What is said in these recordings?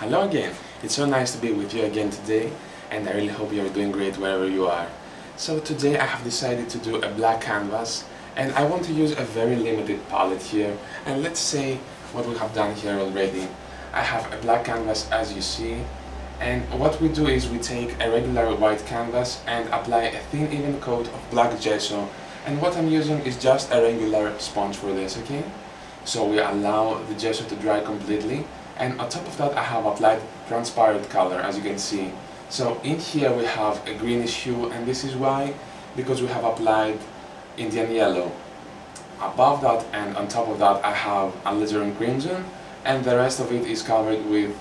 Hello again, it's so nice to be with you again today, and I really hope you are doing great wherever you are. So today I have decided to do a black canvas, and I want to use a very limited palette here. And let's say what we have done here already. I have a black canvas as you see, and what we do is we take a regular white canvas and apply a thin even coat of black gesso, and what I'm using is just a regular sponge for this, okay? So we allow the gesso to dry completely, and on top of that I have applied transparent color, as you can see. So in here we have a greenish hue, and this is why, because we have applied Indian yellow. Above that and on top of that I have alizarin crimson, and the rest of it is covered with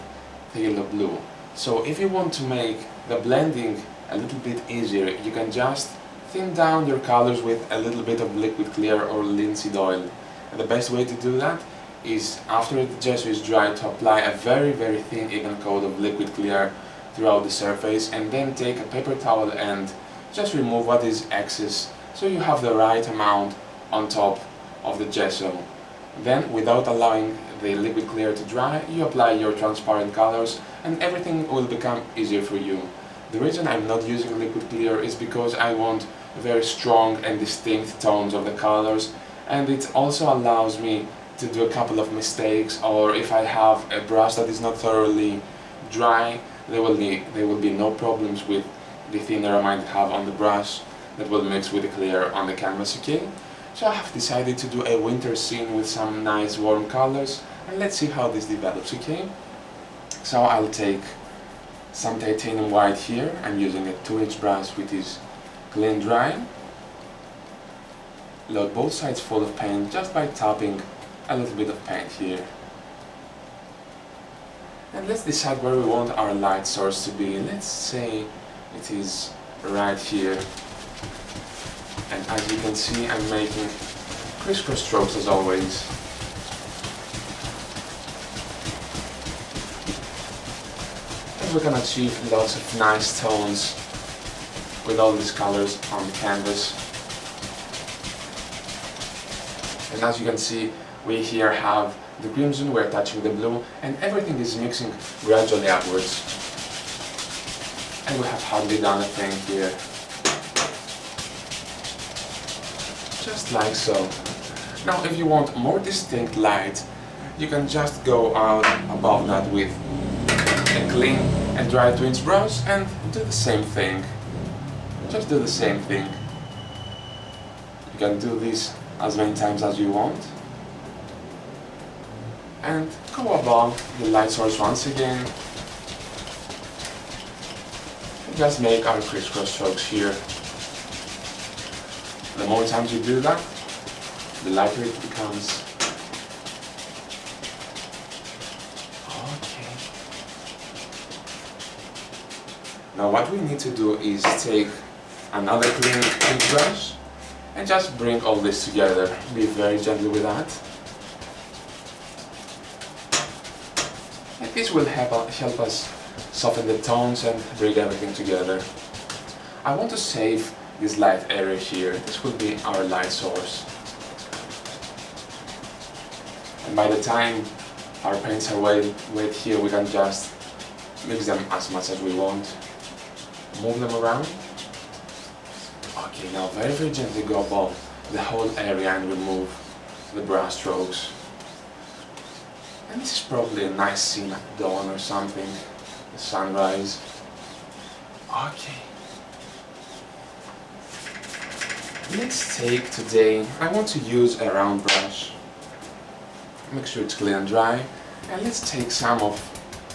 phthalo blue. So if you want to make the blending a little bit easier, you can just thin down your colors with a little bit of liquid clear or linseed oil. And the best way to do that is, after the gesso is dry, to apply a very thin even coat of liquid clear throughout the surface, and then take a paper towel and just remove what is excess, so you have the right amount on top of the gesso. Then, without allowing the liquid clear to dry, you apply your transparent colors and everything will become easier for you. The reason I'm not using liquid clear is because I want very strong and distinct tones of the colors, and it also allows me to do a couple of mistakes, or if I have a brush that is not thoroughly dry, there will be no problems with the thinner I might have on the brush that will mix with the clear on the canvas, okay? So I have decided to do a winter scene with some nice warm colors, and let's see how this develops, okay? So I'll take some titanium white here. I'm using a 2-inch brush which is clean dry. Load both sides full of paint just by tapping a little bit of paint here. And let's decide where we want our light source to be. Let's say it is right here. And as you can see, I'm making crisscross strokes as always. And we can achieve lots of nice tones with all these colors on the canvas. And as you can see, we here have the crimson, we're touching the blue, and everything is mixing gradually upwards. And we have hardly done a thing here. Just like so. Now if you want more distinct light, you can just go out above that with a clean and dry 2-inch brush and do the same thing. Just do the same thing. You can do this as many times as you want. And go above the light source once again. And just make our crisscross strokes here. The more times you do that, the lighter it becomes. Okay. Now what we need to do is take another clean brush and just bring all this together. Be very gentle with that. And this will help us soften the tones and bring everything together. I want to save this light area here. This will be our light source. And by the time our paints are wet here, we can just mix them as much as we want. Move them around. Okay, now very gently go above the whole area and remove the brush strokes. And this is probably a nice scene at dawn or something, the sunrise. Okay. Let's take today, I want to use a round brush. Make sure it's clean and dry. And let's take some of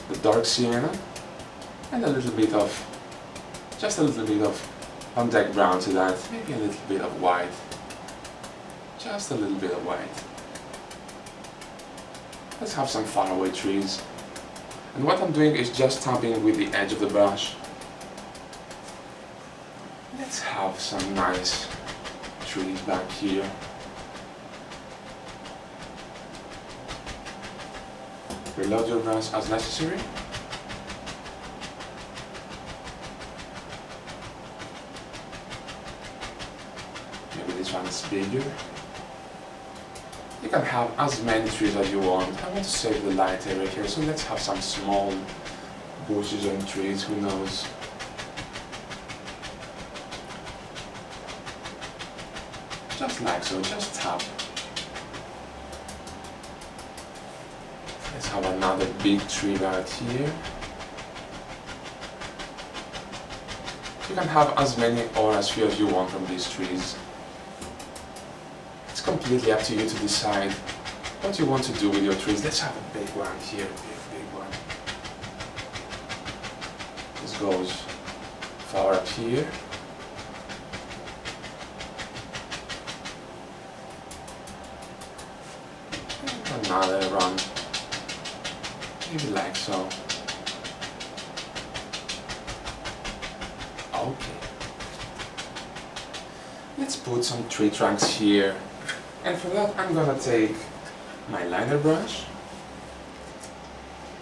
the dark sienna and just a little bit of on deck brown to that, maybe a little bit of white. Just a little bit of white. Let's have some faraway trees. And what I'm doing is just tapping with the edge of the brush. Let's have some nice trees back here. Reload your brush as necessary. Maybe this one is bigger. You can have as many trees as you want. I want to save the light area here, so let's have some small bushes and trees, who knows. Just like so, just tap. Let's have another big tree right here. You can have as many or as few as you want from these trees. It's completely up to you to decide what you want to do with your trees. Let's have a big one here, big one. This goes far up here. Another run, maybe like so. Okay. Let's put some tree trunks here. And for that I'm gonna take my liner brush.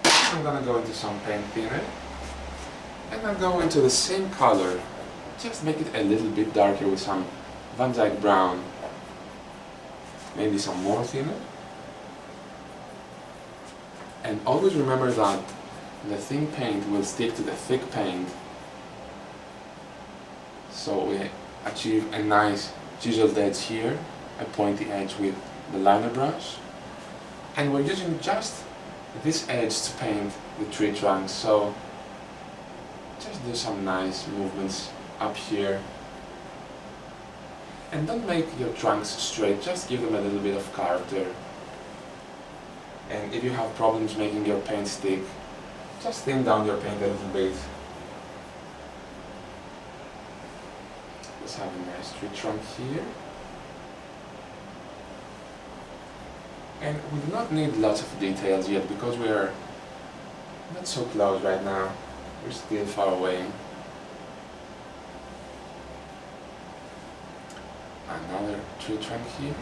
I'm gonna go into some paint thinner. And I'll go into the same color. Just make it a little bit darker with some Van Dyke brown. Maybe some more thinner. And always remember that the thin paint will stick to the thick paint. So we achieve a nice chiseled edge here, a pointy edge with the liner brush. And we're using just this edge to paint the tree trunk, so just do some nice movements up here. And don't make your trunks straight, just give them a little bit of character. And if you have problems making your paint stick, just thin down your paint a little bit. Let's have a nice tree trunk here. And we do not need lots of details yet because we are not so close right now. We're still far away. Another tree trunk here.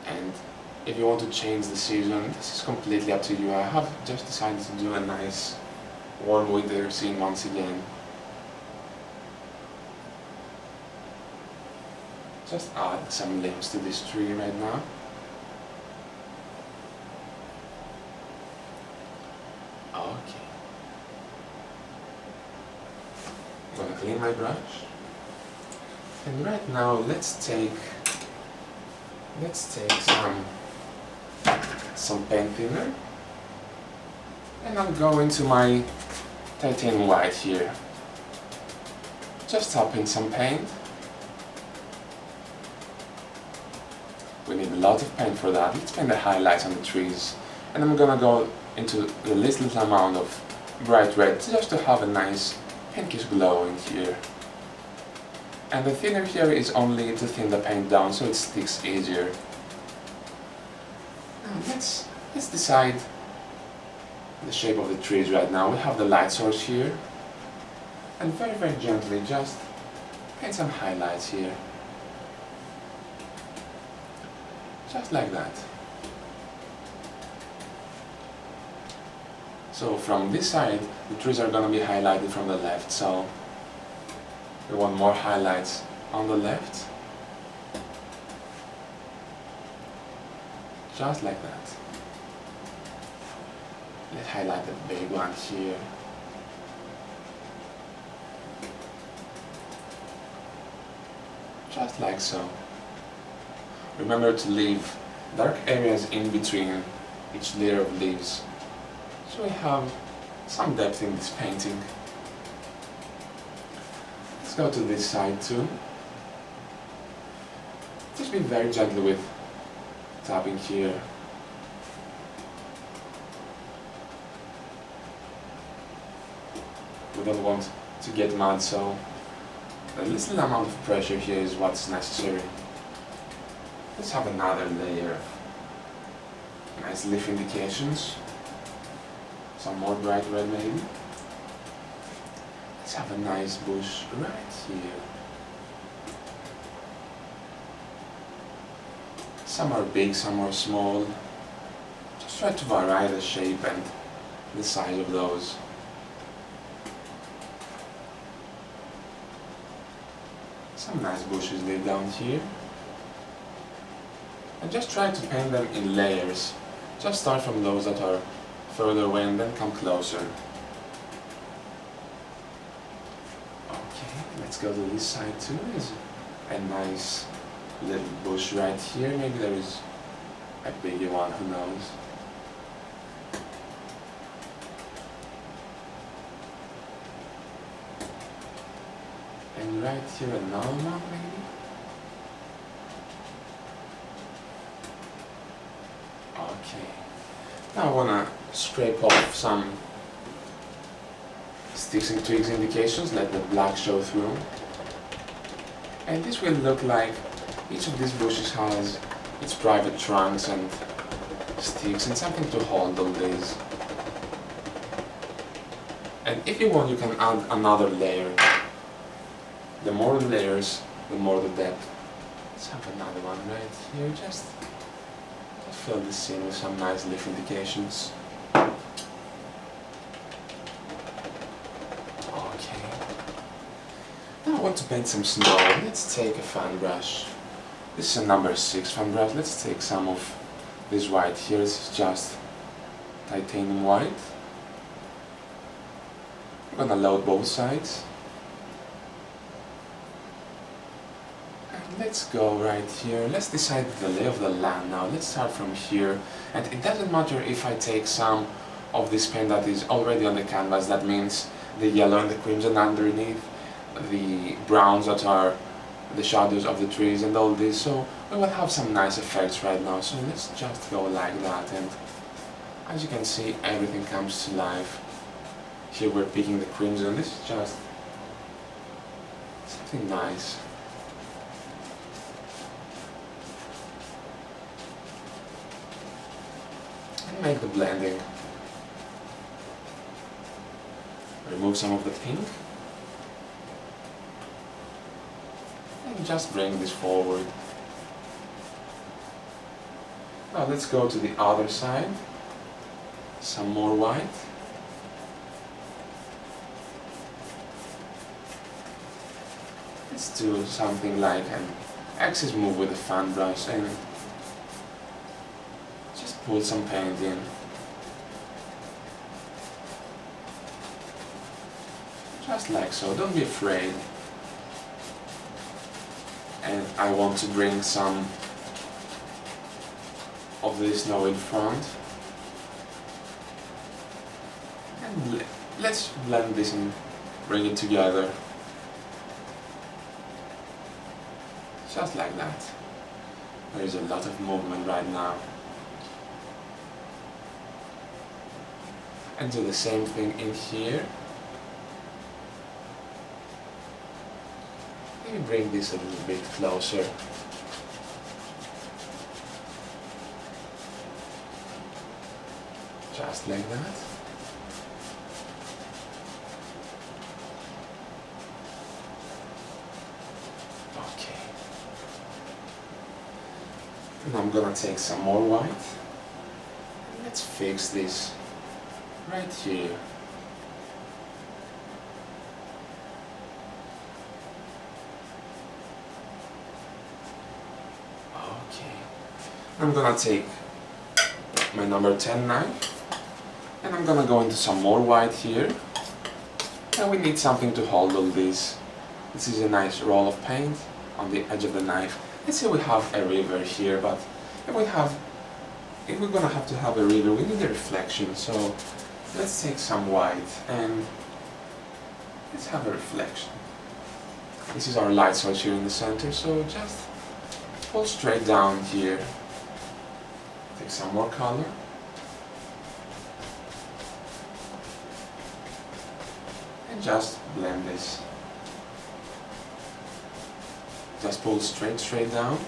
And if you want to change the season, this is completely up to you. I have just decided to do a nice warm winter scene once again. Just add some limbs to this tree right now. Okay. I'm gonna clean my brush. And right now let's take some paint thinner. And I'll go into my titanium white here. Just tap in some paint. We need a lot of paint for that. Let's paint the highlights on the trees. And I'm gonna go into the little amount of bright red just to have a nice pinkish glow in here. And the thinner here is only to thin the paint down so it sticks easier. Now let's decide the shape of the trees right now. We have the light source here. And very gently just paint some highlights here. Just like that. So from this side, the trees are going to be highlighted from the left, so we want more highlights on the left. Just like that. Let's highlight the big one here. Just like so. Remember to leave dark areas in between each layer of leaves, so we have some depth in this painting. Let's go to this side too. Just be very gentle with tapping here. We don't want to get mud, so a little amount of pressure here is what's necessary. Let's have another layer of nice leaf indications. Some more bright red maybe. Let's have a nice bush right here. Some are big, some are small. Just try to vary the shape and the size of those. Some nice bushes laid down here. And just try to paint them in layers. Just start from those that are further away and then come closer. Okay, let's go to this side too. There's a nice little bush right here. Maybe there is a bigger one, who knows. And right here another one maybe. Okay. Now I wanna scrape off some sticks and twigs indications, let the black show through. And this will look like each of these bushes has its private trunks and sticks and something to hold all these. And if you want, you can add another layer. The more the layers, the more the depth. Let's have another one right here, just fill the scene with some nice leaf indications. Okay. Now I want to paint some snow. Let's take a fan brush. This is a number 6 fan brush. Let's take some of this white here. This is just titanium white. I'm gonna load both sides. Let's go right here. Let's decide the lay of the land now. Let's start from here. And it doesn't matter if I take some of this paint that is already on the canvas. That means the yellow and the crimson underneath, the browns that are the shadows of the trees and all this. So we will have some nice effects right now. So let's just go like that. And as you can see, everything comes to life. Here we're picking the crimson. This is just something nice. And make the blending. Remove some of the pink. And just bring this forward. Now let's go to the other side. Some more white. Let's do something like an axis move with a fan brush and just pull some paint in. Just like so, don't be afraid. And I want to bring some of the snow in front. And let's blend this and bring it together. Just like that. There is a lot of movement right now. And do the same thing in here. Maybe bring this a little bit closer. Just like that. Okay. And I'm gonna take some more white. And let's fix this right here. Okay. I'm gonna take my number 10 knife and I'm gonna go into some more white here. And we need something to hold all this. This is a nice roll of paint on the edge of the knife. Let's say we have a river here, but if we're gonna have to have a river, we need a reflection. So let's take some white and let's have a reflection. This is our light source here in the center, so just pull straight down here. Take some more color. And just blend this. Just pull straight down.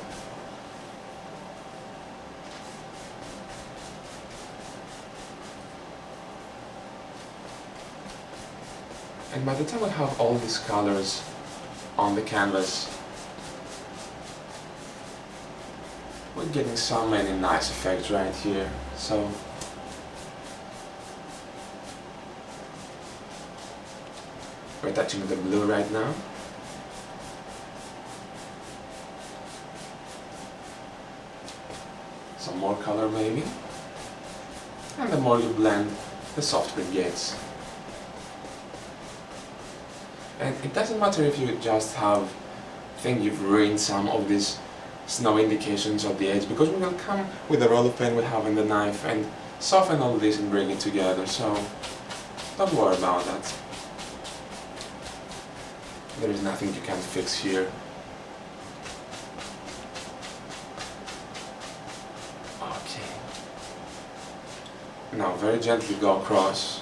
And by the time we have all these colors on the canvas, we're getting so many nice effects right here. So we're touching the blue right now. some more color maybe. And the more you blend, the softer it gets. And it doesn't matter if you just have, think you've ruined some of these snow indications of the edge, because we will come with the roll of paint we have in the knife and soften all this and bring it together, so don't worry about that. There is nothing you can't fix here. Okay. Now very gently go across.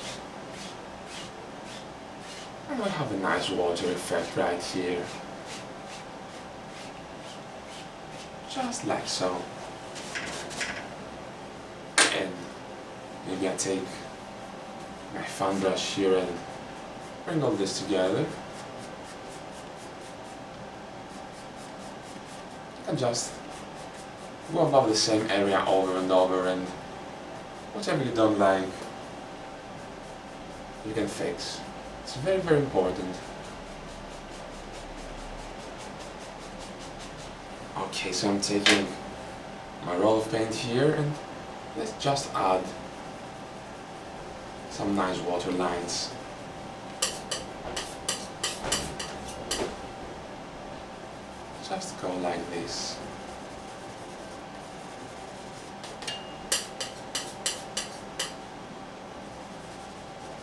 And we have a nice water effect right here. Just like so. And maybe I take my fan brush here and bring all this together. And just go above the same area over and over, and whatever you don't like, you can fix. It's very, very important. Okay, so I'm taking my roll of paint here and let's just add some nice water lines. Just go like this.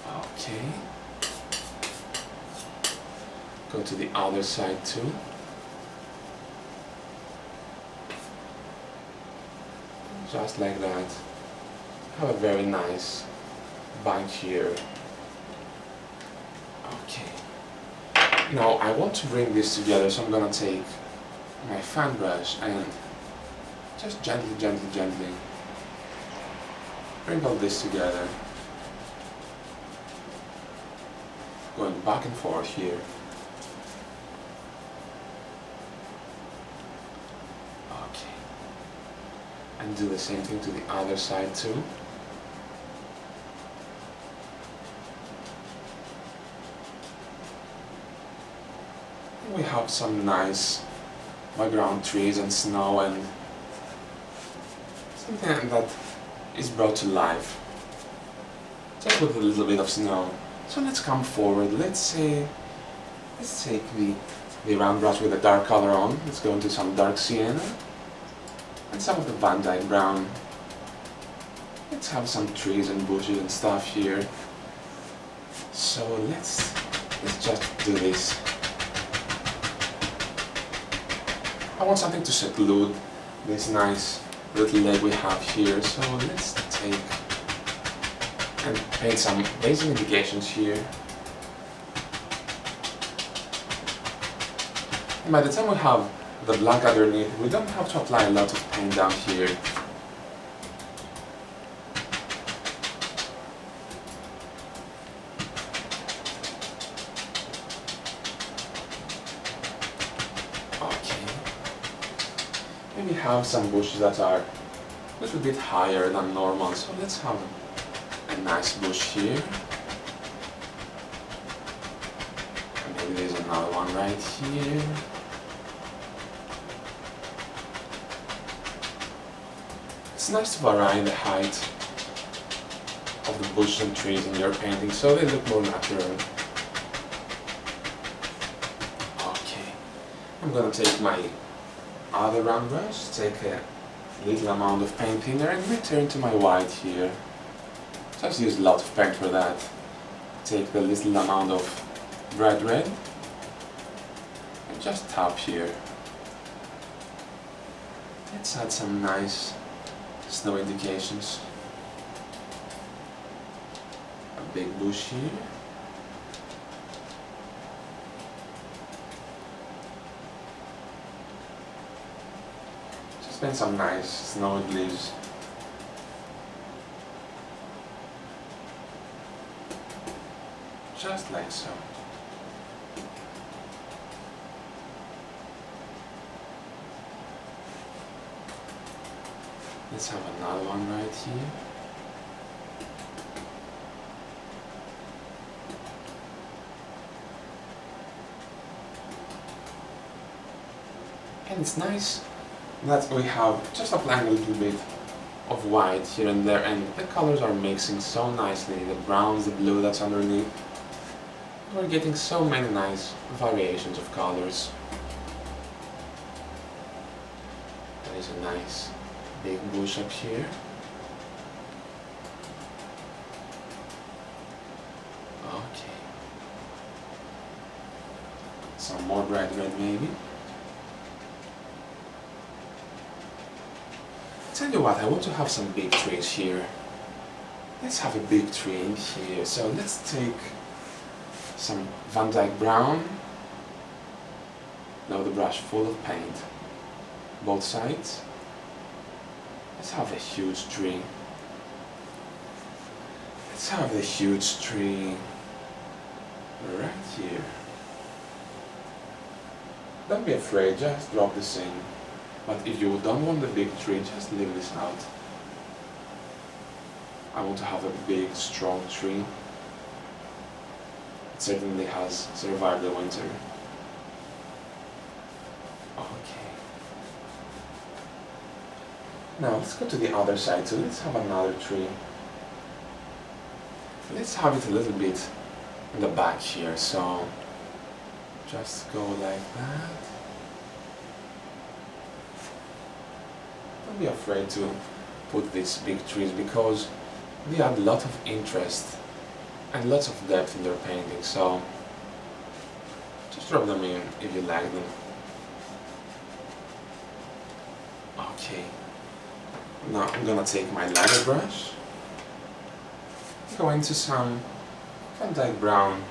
Okay. Go to the other side too. Just like that. Have a very nice bank here. Okay. Now I want to bring this together, so I'm gonna take my fan brush and just gently, gently, gently bring all this together. Going back and forth here. Okay. And do the same thing to the other side too. And we have some nice background trees and snow and something that is brought to life just with a little bit of snow. So let's come forward. Let's take the round brush with a dark color on. Let's go into some dark sienna and some of the Van Dyke brown. Let's have some trees and bushes and stuff here. So let's just do this. I want something to seclude this nice little lake we have here, so let's take and paint some basic indications here. And by the time we have the black underneath, we don't have to apply a lot of paint down here. Okay. Maybe have some bushes that are a little bit higher than normal, so let's have a nice bush here. And maybe there's another one right here. It's nice to vary the height of the bushes and trees in your painting so they look more natural. Okay, I'm gonna take my other round brush, take a little amount of paint thinner and return to my white here. Just use a lot of paint for that. Take the little amount of bright red and just tap here. Let's add some nice snow indications. A big bush here. Just paint some nice snowy leaves. Just like so. Let's have another one right here. And it's nice that we have just applying a little bit of white here and there, and the colors are mixing so nicely, the browns, the blue that's underneath. We're getting so many nice variations of colors. There is a nice big bush up here. Okay. Some more bright red maybe. Tell you what, I want to have some big trees here. Let's have a big tree in here. So let's take some Van Dyke brown. Now the brush full of paint. Both sides. Let's have a huge tree. Let's have a huge tree right here. Don't be afraid, just drop this in. But if you don't want the big tree, just leave this out. I want to have a big, strong tree. It certainly has survived the winter. Okay. Now let's go to the other side too. Let's have another tree. Let's have it a little bit in the back here. So just go like that. Don't be afraid to put these big trees because they add a lot of interest and lots of depth in your painting, so just drop them in if you like them. Okay, now I'm gonna take my liner brush, go into some Van Dyke brown,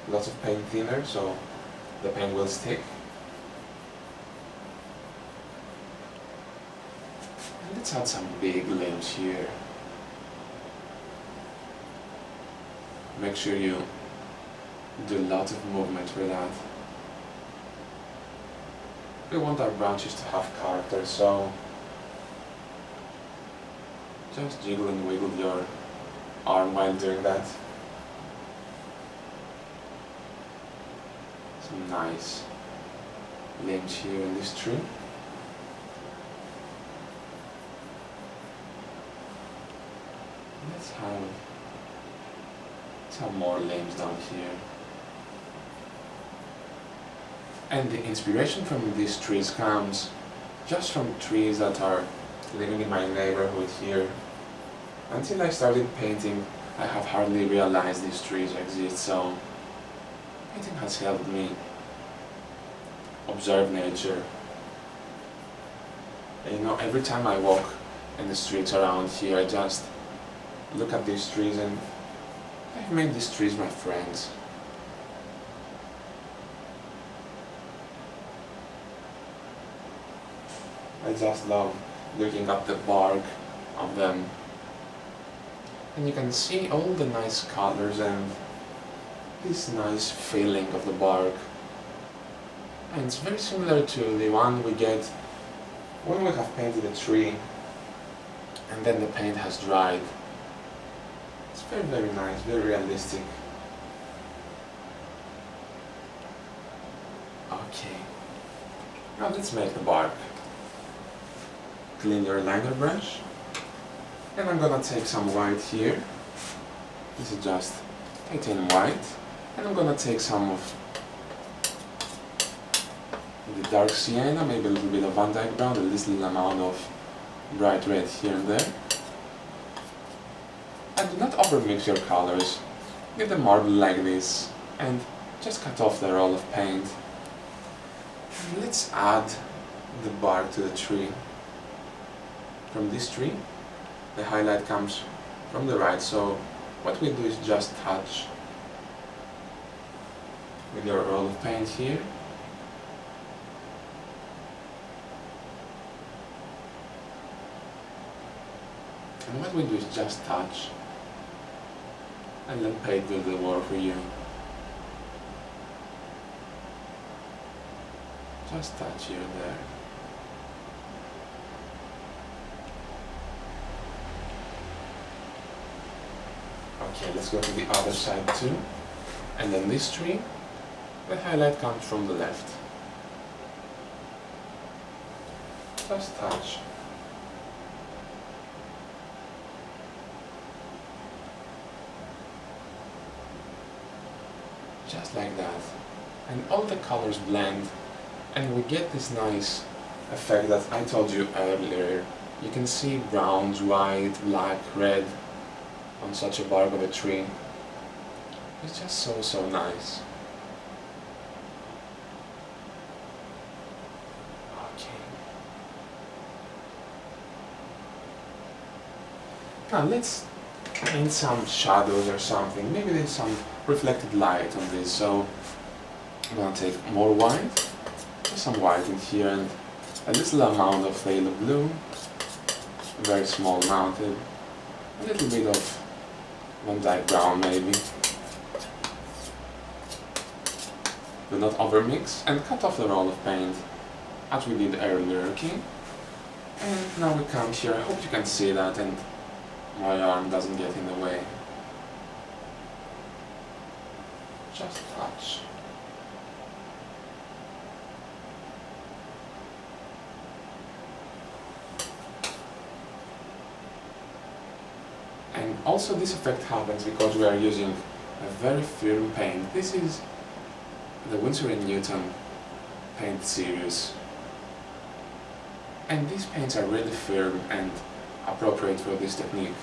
lots of paint thinner so the paint will stick. Let's add some big limbs here. Make sure you do a lot of movement with that. We want our branches to have character, so just jiggle and wiggle your arm while doing that. Some nice limbs here in this tree. Let's have more limbs down here. And the inspiration from these trees comes just from trees that are living in my neighborhood here. Until I started painting, I have hardly realized these trees exist, so painting has helped me observe nature. And you know, every time I walk in the streets around here, I just look at these trees and I've made these trees my friends. I just love looking at the bark of them. And you can see all the nice colors and this nice feeling of the bark. And it's very similar to the one we get when we have painted a tree and then the paint has dried. It's very, very nice, very realistic. Okay, now let's make the bark. Clean your liner brush. And I'm gonna take some white here. This is just titanium white. And I'm gonna take some of the dark sienna, maybe a little bit of Van Dyke brown, a little amount of bright red here and there. And do not overmix your colors. Give them marble like this and just cut off the roll of paint. And let's add the bark to the tree. From this tree, the highlight comes from the right, so what we do is just touch with your roll of paint here. And what we do is just touch and let paint do the work for you. Just touch here and there. Okay, let's go to the other side too. And then this tree, the highlight comes from the left. Just touch. just like that. And all the colors blend, and we get this nice effect that I told you earlier. You can see browns, white, black, red on such a bark of a tree. It's just so nice. Okay. Now let's paint some shadows or something. Maybe there's some reflected light on this, so I'm gonna take more white, just some white in here, and a little amount of phthalo blue, very small amount, a little bit of Van Dyke brown maybe. Do not overmix, and cut off the roll of paint as we did earlier, okay? And now we come here. I hope you can see that and my arm doesn't get in the way. Just touch. And also this effect happens because we are using a very firm paint. This is the Winsor & Newton paint series. And these paints are really firm and appropriate for this technique.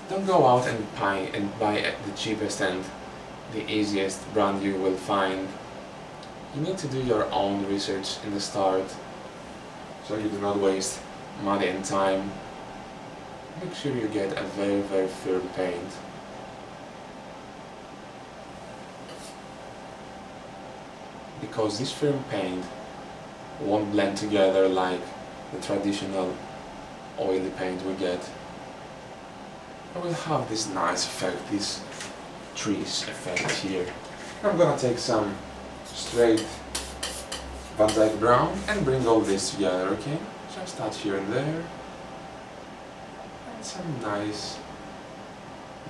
Don't go out and buy the cheapest and the easiest brand you will find. You need to do your own research in the start, so you do not waste money and time. Make sure you get a very firm paint. Because this firm paint won't blend together like the traditional oily paint we get. I will have this nice effect, this trees effect here. I'm gonna take some straight Van Dyke brown and bring all this together, okay? Just touch here and there. And some nice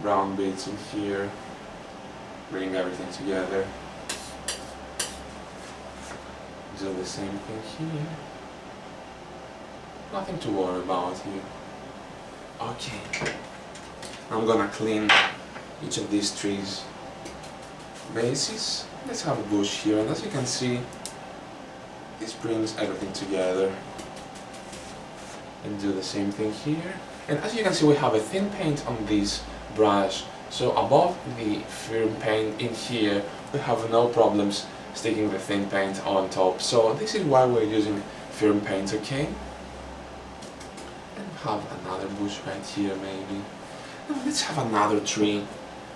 brown bits in here. Bring everything together. Do the same thing here. Nothing to worry about here. Okay. I'm gonna clean each of these trees' bases. Let's have a bush here, and as you can see, this brings everything together. And do the same thing here. And as you can see, we have a thin paint on this brush, so above the firm paint in here, we have no problems sticking the thin paint on top. So this is why we're using firm paint, okay? And have another bush right here maybe. Now let's have another tree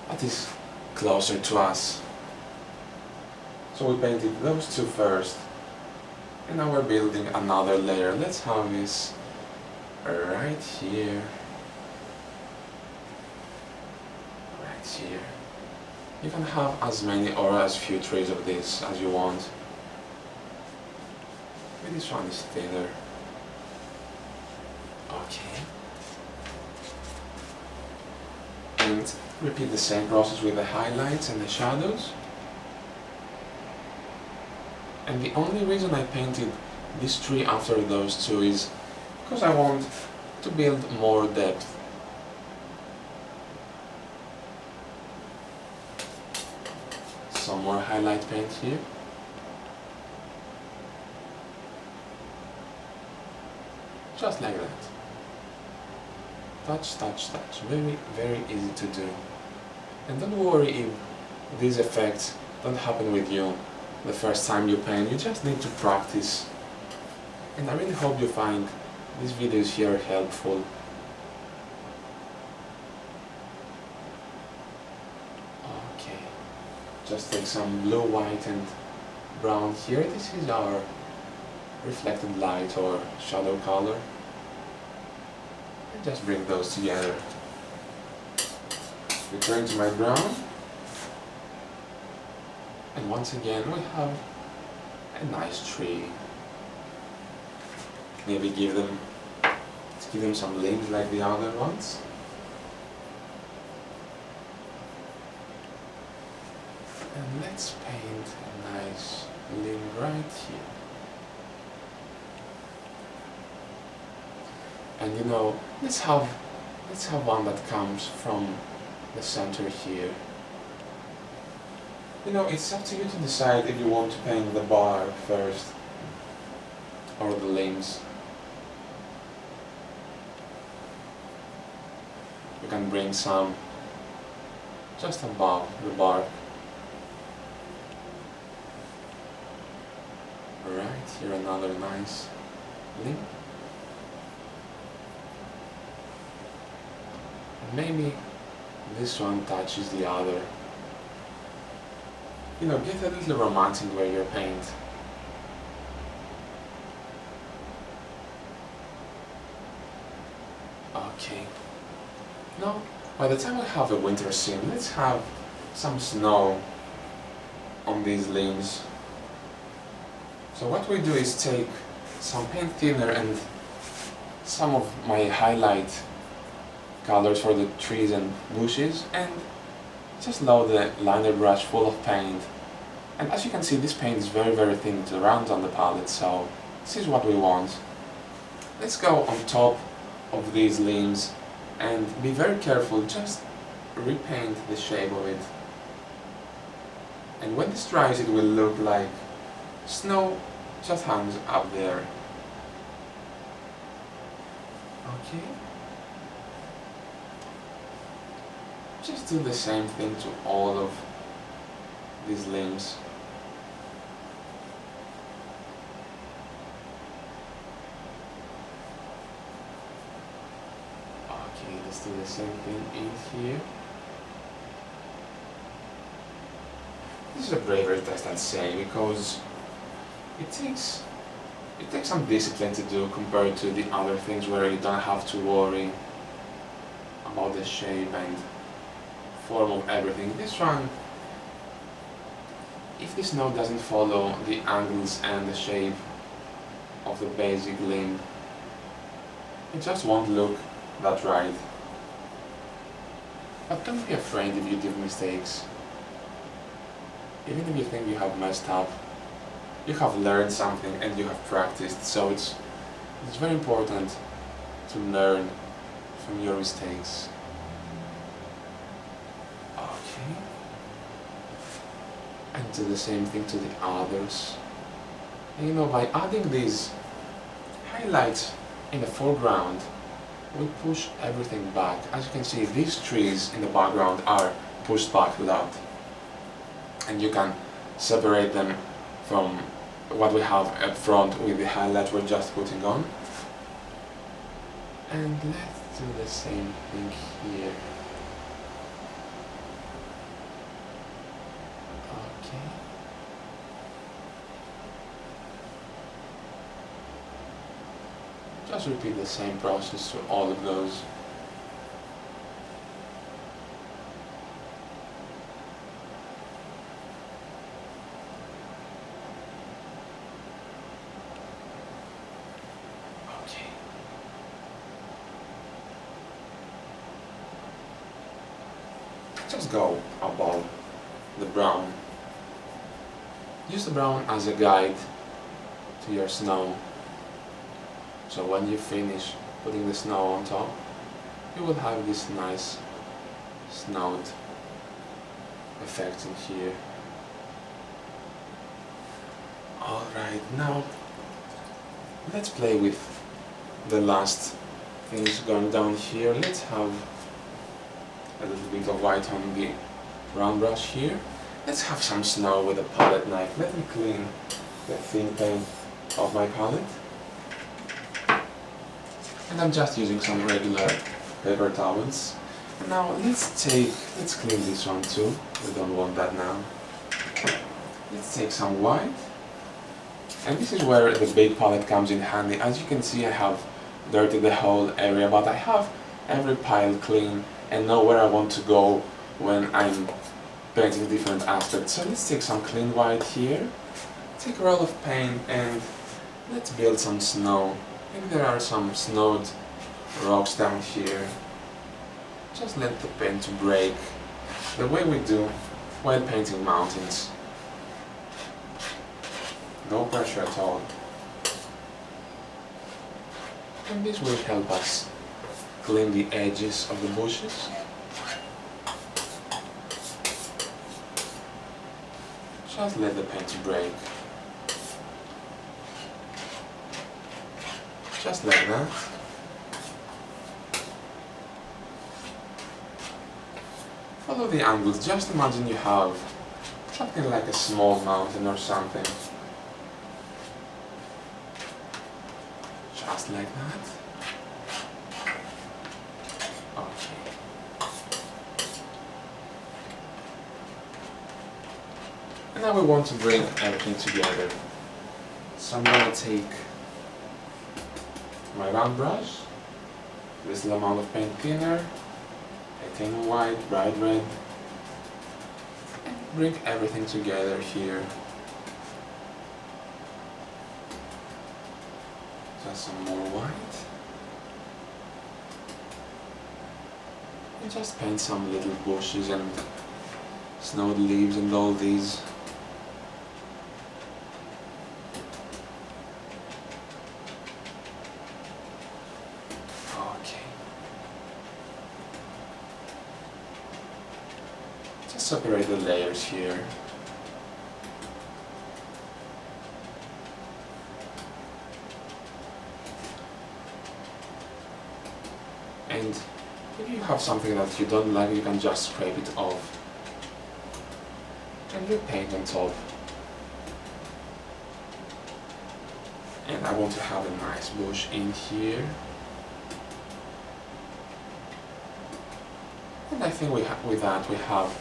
that is closer to us. So we painted those two first, and now we're building another layer. Let's have this right here. Right here. You can have as many or as few trees of this as you want. Maybe this one is thinner. Okay. And repeat the same process with the highlights and the shadows. And the only reason I painted this tree after those two is because I want to build more depth. Some more highlight paint here. Just like that. Touch, touch, touch. Very easy to do. And don't worry if these effects don't happen with you the first time you paint. You just need to practice. And I really hope you find these videos here helpful. Okay. Just take some blue, white and brown here. This is our reflected light or shadow color. And just bring those together. Return to my brown. And once again we have a nice tree. Maybe let's give them some leaves like the other ones. And let's paint a nice limb right here. And you know, let's have one that comes from the center here. You know, it's up to you to decide if you want to paint the bark first or the limbs. You can bring some just above the bark. Right, here another nice limb. Maybe this one touches the other. You know, get a little romantic where you paint. Okay. Now, by the time we have a winter scene, let's have some snow on these limbs. So what we do is take some paint thinner and some of my highlight colors for the trees and bushes, and just load the liner brush full of paint. And as you can see, this paint is very thin, it's round on the palette, so this is what we want. Let's go on top of these limbs and be very careful, just repaint the shape of it. And when this dries, it will look like snow just hangs up there. Okay. Just do the same thing to all of these limbs. Okay, let's do the same thing in here. This is a bravery test, I'd say, because it takes some discipline to do compared to the other things where you don't have to worry about the shape and form of everything. This one, if the snow doesn't follow the angles and the shape of the basic limb, it just won't look that right. But don't be afraid if you do mistakes. Even if you think you have messed up, you have learned something and you have practiced, so it's very important to learn from your mistakes. Okay. And do the same thing to the others. And you know, by adding these highlights in the foreground, we push everything back. As you can see, these trees in the background are pushed back a lot. And you can separate them from what we have up front with the highlight we're just putting on. And let's do the same thing here. Okay. Just repeat the same process to all of those. Just go above the brown. Use the brown as a guide to your snow. So when you finish putting the snow on top, you will have this nice snowed effect in here. Alright, now let's play with the last things going down here. Let's have a little bit of white on the round brush here. Let's have some snow with a palette knife. Let me clean the thin paint of my palette. And I'm just using some regular paper towels. And now let's clean this one too. We don't want that now. Let's take some white. And this is where the big palette comes in handy. As you can see, I have dirtied the whole area, but I have every pile clean and know where I want to go when I'm painting different aspects. So let's take some clean white here, take a roll of paint, and let's build some snow. Maybe there are some snowed rocks down here. Just let the paint break the way we do while painting mountains. No pressure at all. And this will help us clean the edges of the bushes. Just let the paint break. Just like that. Follow the angles. Just imagine you have something like a small mountain or something. Just like that. Okay. And now we want to bring everything together. So I'm going to take my round brush, this little amount of paint thinner, titanium white, bright red, and bring everything together here. Just some more white. And just paint some little bushes and snowed leaves and all these. Okay. Just separate the layers here. And if you have something that you don't like, you can just scrape it off and you paint on top. And I want to have a nice bush in here. And I think with that we have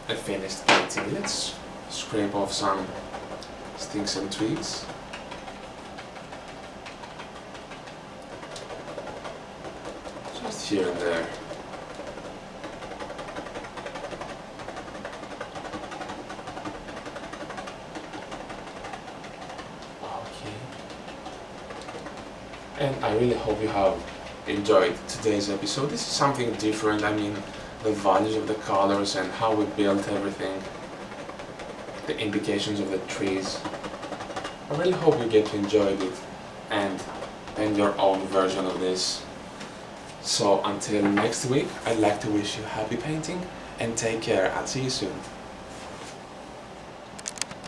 a finished painting. Let's scrape off some sticks and twigs. Just here and there. Okay. And I really hope you have enjoyed today's episode. This is something different. I mean, the values of the colors and how we built everything, the indications of the trees. I really hope you get to enjoy it and paint your own version of this. So until next week, I'd like to wish you happy painting and take care. I'll see you soon.